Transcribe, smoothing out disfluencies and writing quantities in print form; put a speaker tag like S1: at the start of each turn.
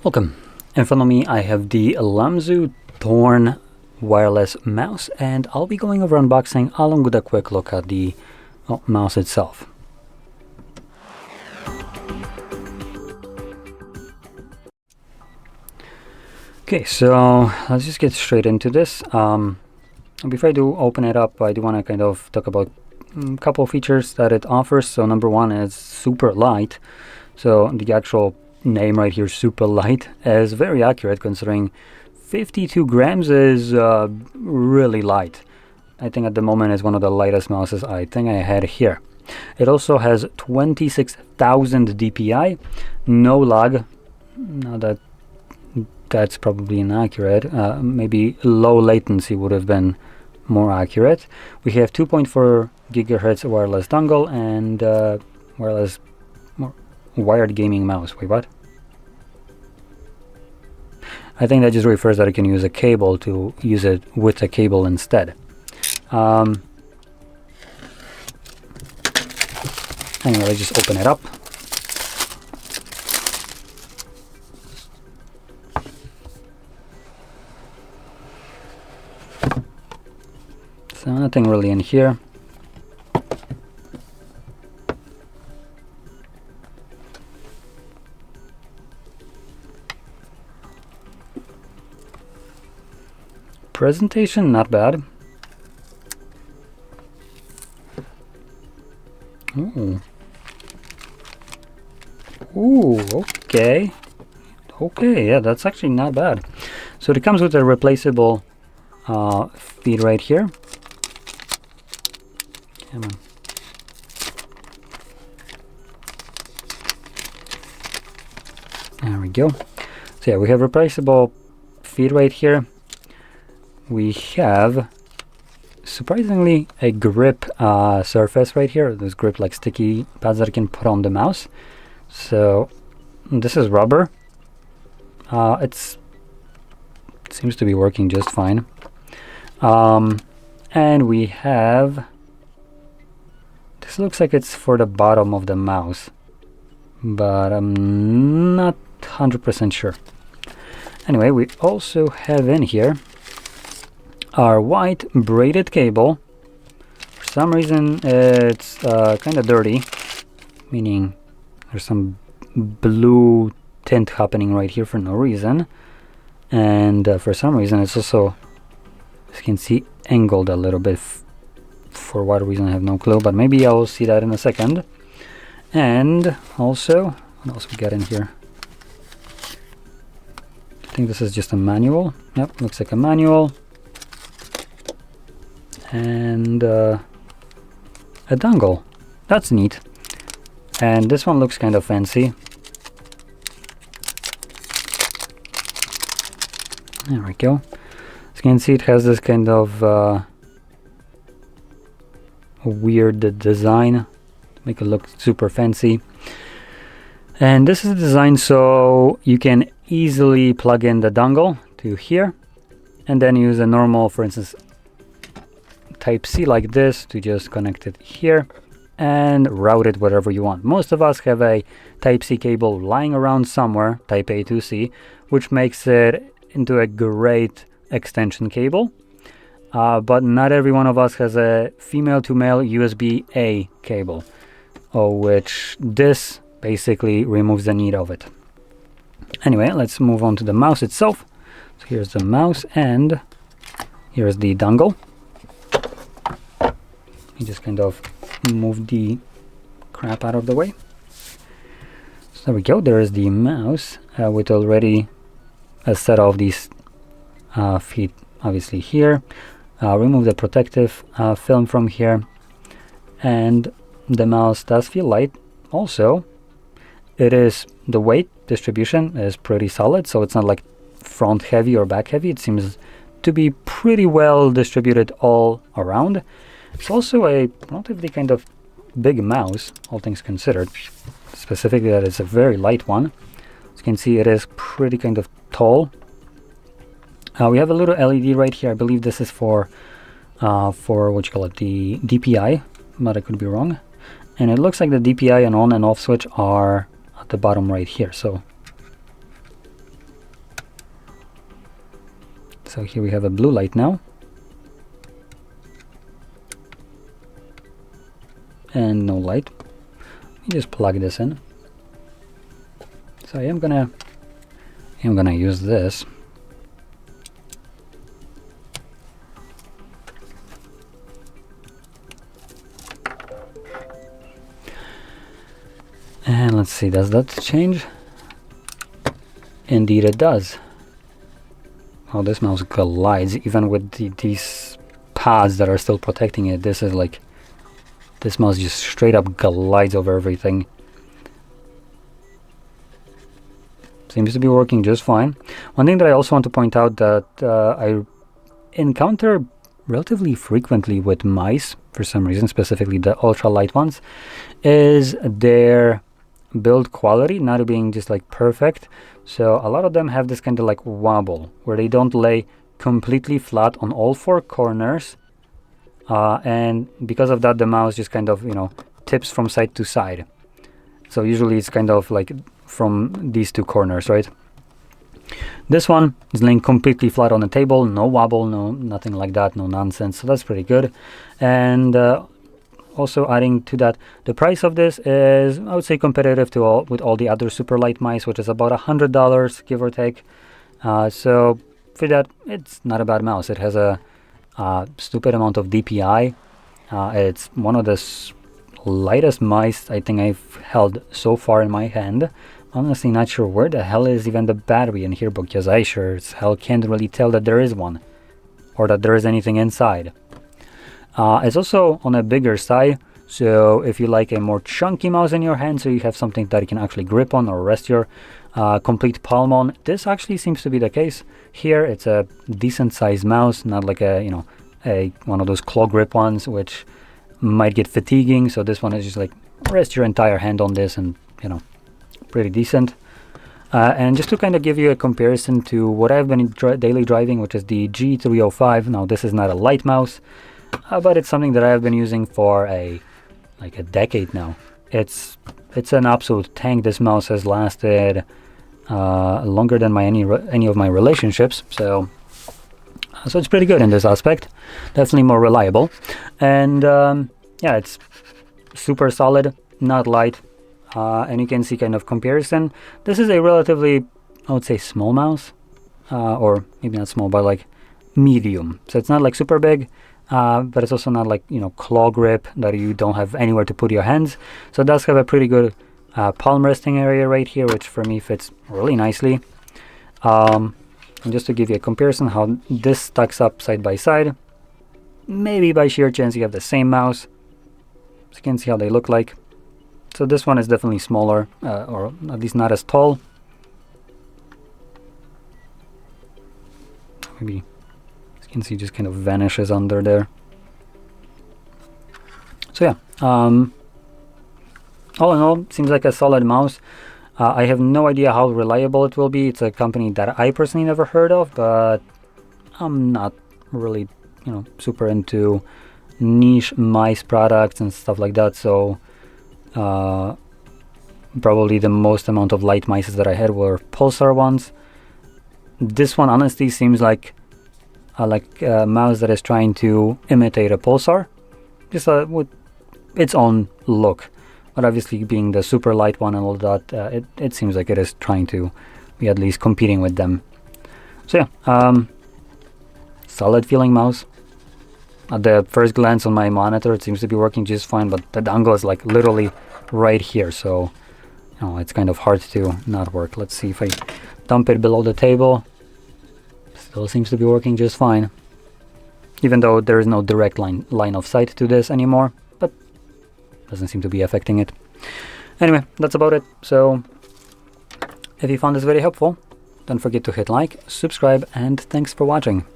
S1: Welcome. In front of me I have the Lamzu Thorn wireless mouse, and I'll be going over unboxing along with a quick look at the mouse itself. Okay, so let's just get straight into this. Before I do open it up, I do want to kind of talk about a couple of features that it offers. So number one is super light. So the actual name right here, super light, is very accurate considering 52 grams is really light. I think at the moment is one of the lightest mouses I think I had here. It also has 26,000 DPI, no lag. Now that's probably inaccurate. Maybe low latency would have been more accurate. We have 2.4 gigahertz wireless dongle and wireless wired gaming mouse. Wait, what? I think that just refers that I can use a cable to use it with a cable instead. Anyway, let's just open it up. So nothing really in here. Presentation, not bad. Ooh, okay. Okay, yeah, that's actually not bad. So it comes with a replaceable feed right here. Come on. There we go. So yeah, we have replaceable feed right here. We have, surprisingly, a grip surface right here. Those grip like sticky pads that I can put on the mouse. So this is rubber. It seems to be working just fine. And we have, this looks like it's for the bottom of the mouse, but I'm not 100% sure. Anyway, we also have in here our white braided cable. For some reason it's kind of dirty, meaning there's some blue tint happening right here for no reason, and for some reason it's also, as you can see, angled a little bit. For what reason I have no clue, but maybe I'll see that in a second. And also, what else we got in here? I think this is just a manual. Yep, looks like a manual. And a dongle. That's neat. And this one looks kind of fancy. There we go. As you can see, it has this kind of weird design to make it look super fancy. And this is the design so you can easily plug in the dongle to here and then use a normal, for instance, Type-C like this to just connect it here and route it wherever you want. Most of us have a Type-C cable lying around somewhere, Type-A to C, which makes it into a great extension cable. But not every one of us has a female to male USB-A cable, which this basically removes the need of it. Anyway, let's move on to the mouse itself. So here's the mouse and here's the dongle. You just kind of move the crap out of the way. So there we go. There is the mouse with already a set of these feet, obviously here. Remove the protective film from here, and the mouse does feel light. Also, the weight distribution is pretty solid, so it's not like front heavy or back heavy. It seems to be pretty well distributed all around. It's also a relatively kind of big mouse, all things considered. Specifically, that it's a very light one. As you can see, it is pretty kind of tall. We have a little LED right here. I believe this is for what you call it, the DPI, but I could be wrong. And it looks like the DPI and on and off switch are at the bottom right here. So So here we have a blue light now. And no light. Let me just plug this in. So I'm gonna use this. And let's see, does that change? Indeed it does. Oh, this mouse glides even with these pads that are still protecting it. This is like, this mouse just straight up glides over everything. Seems to be working just fine. One thing that I also want to point out that I encounter relatively frequently with mice, for some reason, specifically the ultralight ones, is their build quality not being just like perfect. So a lot of them have this kind of like wobble where they don't lay completely flat on all four corners, and because of that the mouse just kind of, you know, tips from side to side. So usually it's kind of like from these two corners, right? This one is laying completely flat on the table, no wobble, no nothing like that, no nonsense. So that's pretty good. And also adding to that, the price of this is, I would say, competitive to with all the other super light mice, which is about $100, give or take. So for that, it's not a bad mouse. It has a stupid amount of DPI. It's one of the lightest mice I think I've held so far in my hand. Honestly, not sure where the hell is even the battery in here, because I sure as hell can't really tell that there is one or that there is anything inside. It's also on a bigger side, so if you like a more chunky mouse in your hand, so you have something that you can actually grip on or rest your complete palm on, this actually seems to be the case. Here it's a decent sized mouse, not like a, you know, one of those claw grip ones which might get fatiguing. So this one is just like rest your entire hand on this, and you know, pretty decent. And just to kind of give you a comparison to what I've been daily driving, which is the G305. Now this is not a light mouse, but it's something that I've been using for like a decade now. It's an absolute tank. This mouse has lasted longer than any of my relationships, so it's pretty good in this aspect. Definitely more reliable. And yeah, it's super solid, not light. And you can see kind of comparison. This is a relatively, I would say, small mouse, or maybe not small, but like medium. So it's not like super big, but it's also not like, you know, claw grip that you don't have anywhere to put your hands. So it does have a pretty good palm resting area right here, which for me fits really nicely. And just to give you a comparison how this stacks up side by side, maybe by sheer chance you have the same mouse, so you can see how they look like. So this one is definitely smaller, or at least not as tall. Maybe, as you can see, just kind of vanishes under there. So yeah, all in all, seems like a solid mouse. I have no idea how reliable it will be. It's a company that I personally never heard of, but I'm not really, you know, super into niche mice products and stuff like that. So probably the most amount of light mice that I had were pulsar ones. This one honestly seems like a mouse that is trying to imitate a pulsar, just with its own look. But obviously, being the super light one and all that, it seems like it is trying to be at least competing with them. So yeah, solid feeling mouse. At the first glance on my monitor, it seems to be working just fine, but the dongle is like literally right here, so you know, it's kind of hard to not work. Let's see if I dump it below the table. Still seems to be working just fine, even though there is no direct line of sight to this anymore, but doesn't seem to be affecting it. Anyway, that's about it. So if you found this very helpful, don't forget to hit like, subscribe, and thanks for watching.